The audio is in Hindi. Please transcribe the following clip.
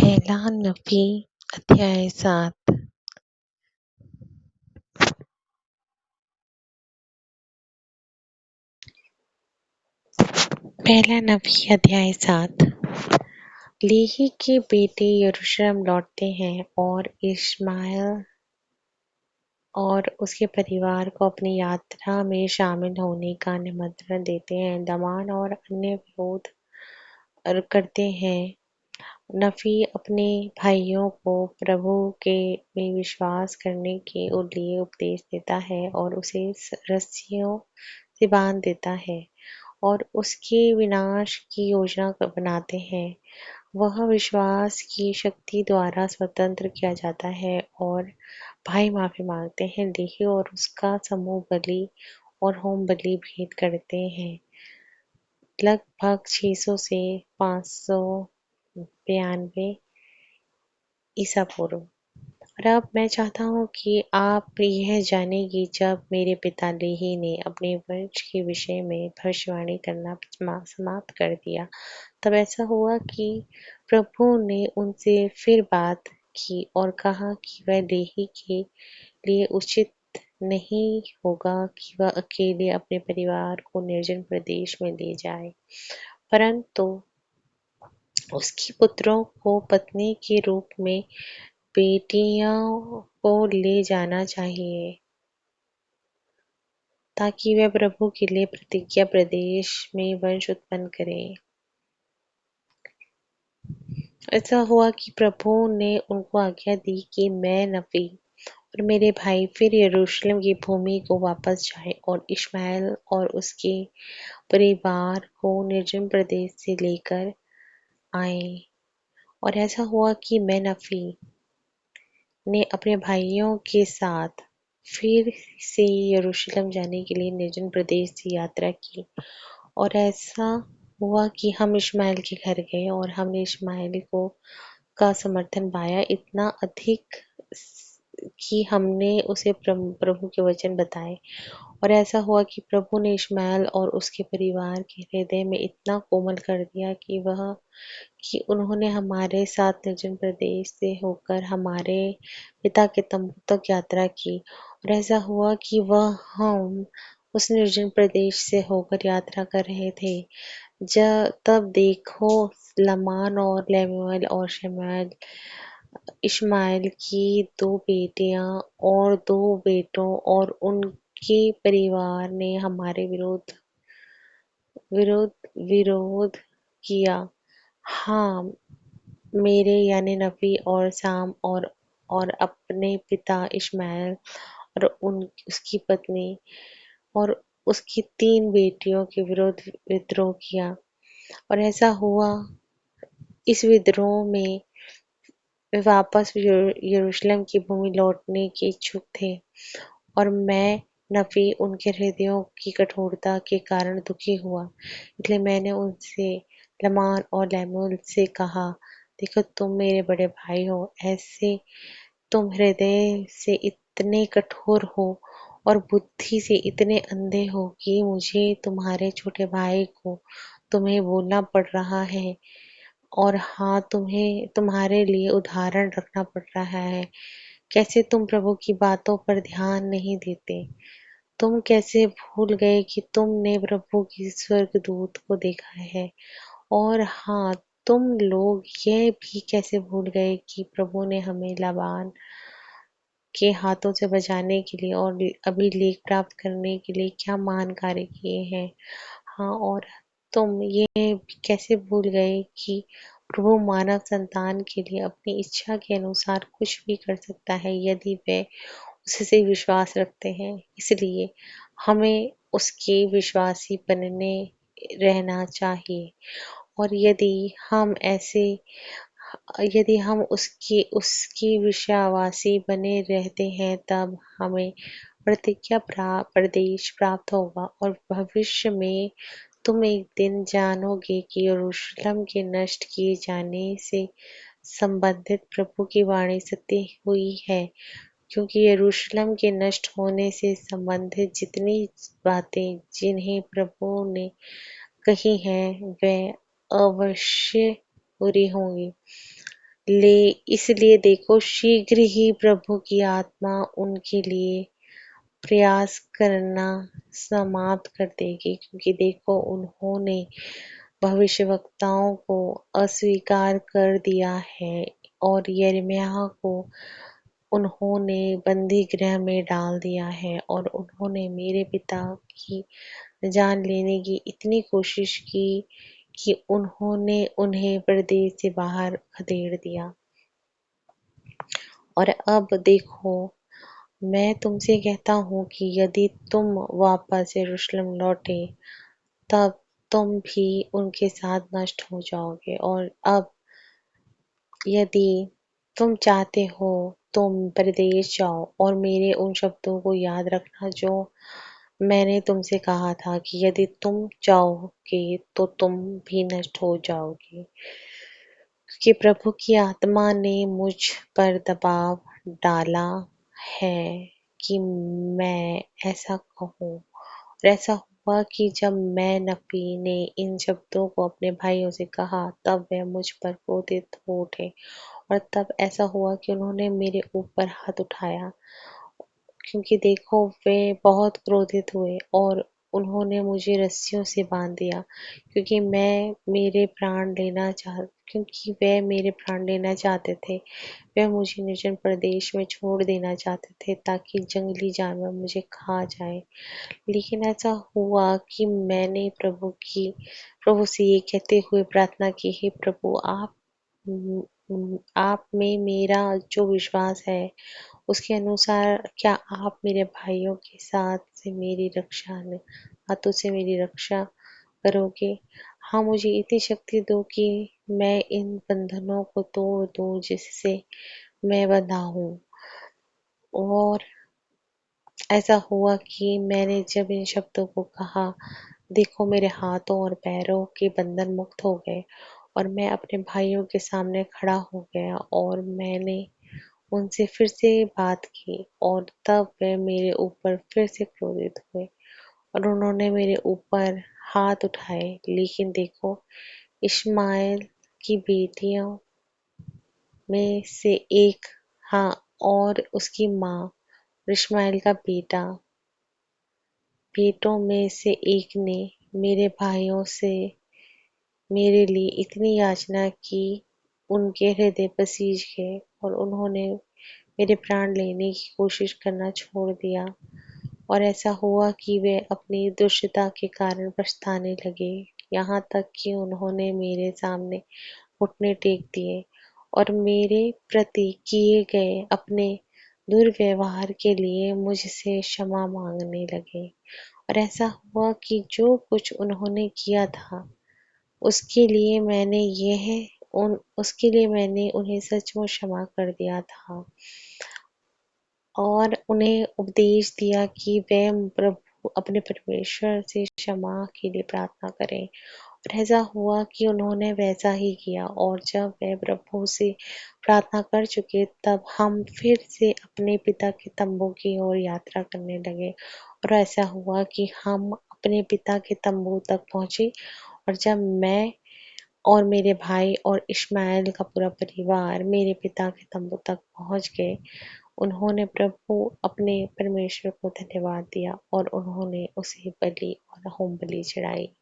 पहला नबी अध्याय 7। पहला नबी अध्याय 7। लेही के बेटे यरूशलेम लौटते हैं और इश्माएल और उसके परिवार को अपनी यात्रा में शामिल होने का निमंत्रण देते हैं। दमान और अन्य विरोध करते हैं। नफी अपने भाइयों को प्रभु के में विश्वास करने के लिए उपदेश देता है और उसे रस्सियों से बांध देता है और उसके विनाश की योजना बनाते हैं। वह विश्वास की शक्ति द्वारा स्वतंत्र किया जाता है और भाई माफी मांगते हैं। लेही और उसका समूह बलि और होम बलि भेंट करते हैं। लगभग 600 से 592 ईसा पूर्व। और अब मैं चाहता हूँ कि आप यह जानें कि जब मेरे पिता लेही ने अपने वंश के विषय में भविष्यवाणी करना समाप्त कर दिया, तब ऐसा हुआ कि प्रभु ने उनसे फिर बात की और कहा कि वह लेही के लिए उचित नहीं होगा कि वह अकेले अपने परिवार को निर्जन प्रदेश में ले जाए, परंतु उसके पुत्रों को पत्नी के रूप में बेटियों को ले जाना चाहिए, ताकि वह प्रभु के लिए प्रतिज्ञा प्रदेश में वंश उत्पन्न करें। ऐसा हुआ कि प्रभु ने उनको आज्ञा दी कि मैं, नबी और मेरे भाई फिर यरूशलेम की भूमि को वापस जाएं और इश्माएल और उसके परिवार को निर्जन प्रदेश से लेकर आए। और ऐसा हुआ कि मैं, नबी ने अपने भाइयों के साथ फिर से यरूशलेम जाने के लिए निर्जन प्रदेश से यात्रा की। और ऐसा हुआ कि हम इश्माएल के घर गए और हमने इश्माएल को का समर्थन पाया, इतना अधिक कि हमने उसे प्रभु के वचन बताए। और ऐसा हुआ कि प्रभु ने इश्माएल और उसके परिवार के हृदय में इतना कोमल कर दिया कि उन्होंने हमारे साथ निर्जन प्रदेश से होकर हमारे पिता के तंबू तक यात्रा की। और ऐसा हुआ कि हम उस निर्जन प्रदेश से होकर यात्रा कर रहे थे, तब देखो, लमान और लेमुएल और शमूएल इश्माएल की 2 बेटियां और 2 बेटों और उनके परिवार ने हमारे विरोध विरोध विरोध किया। हाँ, मेरे यानी नबी और साम और अपने पिता इश्माएल और उसकी पत्नी और उसकी 3 बेटियों के विरुद्ध विद्रोह किया। और ऐसा हुआ, इस विद्रोह में वे वापस यरूशलेम की भूमि लौटने के इच्छुक थे और मैं, नबी, उनके हृदयों की कठोरता के कारण दुखी हुआ। इसलिए मैंने उनसे, लमान और लेमुएल से कहा, देखो, तुम मेरे बड़े भाई हो, ऐसे तुम हृदय से इतने कठोर हो और बुद्धि से इतने अंधे हो कि मुझे तुम्हारे छोटे भाई को तुम्हें बोलना पड़ रहा है और हाँ, तुम्हें तुम्हारे लिए उदाहरण रखना पड़ रहा है। कैसे तुम प्रभु की बातों पर ध्यान नहीं देते? तुम कैसे भूल गए कि तुमने प्रभु की स्वर्गदूत को देखा है? और हाँ, तुम लोग यह भी कैसे भूल गए कि प्रभु ने हमें लाबान के हाथों से बचाने के लिए और अभिलेख प्राप्त करने के लिए क्या महान कार्य किए हैं? हाँ, और तुम ये भी कैसे भूल गए कि प्रभु मानव संतान के लिए अपनी इच्छा के अनुसार कुछ भी कर सकता है, यदि वे उससे विश्वास रखते हैं। इसलिए हमें उसके विश्वासी बनने रहना चाहिए। और यदि हम उसकी विश्वासी बने रहते हैं, तब हमें प्रतिज्ञा प्रदेश प्राप्त होगा। और भविष्य में तुम एक दिन जानोगे कि यरूशलेम के नष्ट किए जाने से संबंधित प्रभु की वाणी सत्य हुई है, क्योंकि यरूशलेम के नष्ट होने से संबंधित जितनी बातें जिन्हें प्रभु ने कही हैं, वे अवश्य पूरी होंगी। ले इसलिए देखो शीघ्र ही प्रभु की आत्मा उनके लिए प्रयास करना समाप्त कर देगी, क्योंकि देखो उन्होंने भविष्यवक्ताओं को अस्वीकार कर दिया है और यिर्मयाह को उन्होंने बंदी गृह में डाल दिया है और उन्होंने मेरे पिता की जान लेने की इतनी कोशिश की कि उन्होंने उन्हें परदेश से बाहर खदेड़ दिया। और अब देखो, मैं तुमसे कहता हूँ कि यदि तुम वापस यरूशलेम लौटे, तब तुम भी उनके साथ नष्ट हो जाओगे। और अब यदि तुम चाहते हो, तुम परदेश जाओ और मेरे उन शब्दों को याद रखना जो मैंने तुमसे कहा था कि यदि तुम जाओगे तो तुम भी नष्ट हो जाओगे। क्योंकि प्रभु की आत्मा ने मुझ पर दबाव डाला है कि मैं ऐसा कहूँ। और ऐसा हुआ कि जब मैं नबी ने इन शब्दों को अपने भाइयों से कहा, तब वे मुझ पर क्रोधित हो उठे। और तब ऐसा हुआ कि उन्होंने मेरे ऊपर हाथ उठाया, क्योंकि देखो वे बहुत क्रोधित हुए और उन्होंने मुझे रस्सियों से बांध दिया, क्योंकि वे मेरे प्राण लेना चाहते थे। वे मुझे निर्जन प्रदेश में छोड़ देना चाहते थे ताकि जंगली जानवर मुझे खा जाए। लेकिन ऐसा हुआ कि मैंने प्रभु से ये कहते हुए प्रार्थना की, हे प्रभु, आप में मेरा जो विश्वास है उसके अनुसार क्या आप मेरे भाइयों के हाथों से मेरी रक्षा करोगे। हाँ, मुझे इतनी शक्ति दो कि मैं इन बंधनों को तोड़ दूं जिससे मैं बंधा हूँ। और ऐसा हुआ कि मैंने जब इन शब्दों को कहा, देखो मेरे हाथों और पैरों के बंधन मुक्त हो गए और मैं अपने भाइयों के सामने खड़ा हो गया और मैंने उनसे फिर से बात की। और तब वे मेरे ऊपर फिर से क्रोधित हुए और उन्होंने मेरे ऊपर हाथ उठाए। लेकिन देखो, इश्माएल की बेटियों में से एक, हाँ, और उसकी माँ और इश्माएल का बेटों में से एक ने मेरे भाइयों से मेरे लिए इतनी याचना की, उनके हृदय पसीज गए और उन्होंने मेरे प्राण लेने की कोशिश करना छोड़ दिया। और ऐसा हुआ कि वे अपनी दुष्टता के कारण पछताने लगे, यहाँ तक कि उन्होंने मेरे सामने घुटने टेक दिए और मेरे प्रति किए गए अपने दुर्व्यवहार के लिए मुझसे क्षमा मांगने लगे। और ऐसा हुआ कि जो कुछ उन्होंने किया था, उसके लिए मैंने उन्हें सचमुच क्षमा कर दिया था और उन्हें उपदेश दिया कि वे प्रभु अपने परमेश्वर से क्षमा के लिए प्रार्थना करें। और ऐसा हुआ कि उन्होंने वैसा ही किया। और जब वे प्रभु से प्रार्थना कर चुके, तब हम फिर से अपने पिता के तंबू की ओर यात्रा करने लगे। और ऐसा हुआ कि हम अपने पिता के तंबू तक पहुंचे। और जब मैं और मेरे भाई और इश्माएल का पूरा परिवार मेरे पिता के तंबू तक पहुंच गए, उन्होंने प्रभु अपने परमेश्वर को धन्यवाद दिया और उन्होंने उसे बलि और होम बलि चढ़ाई।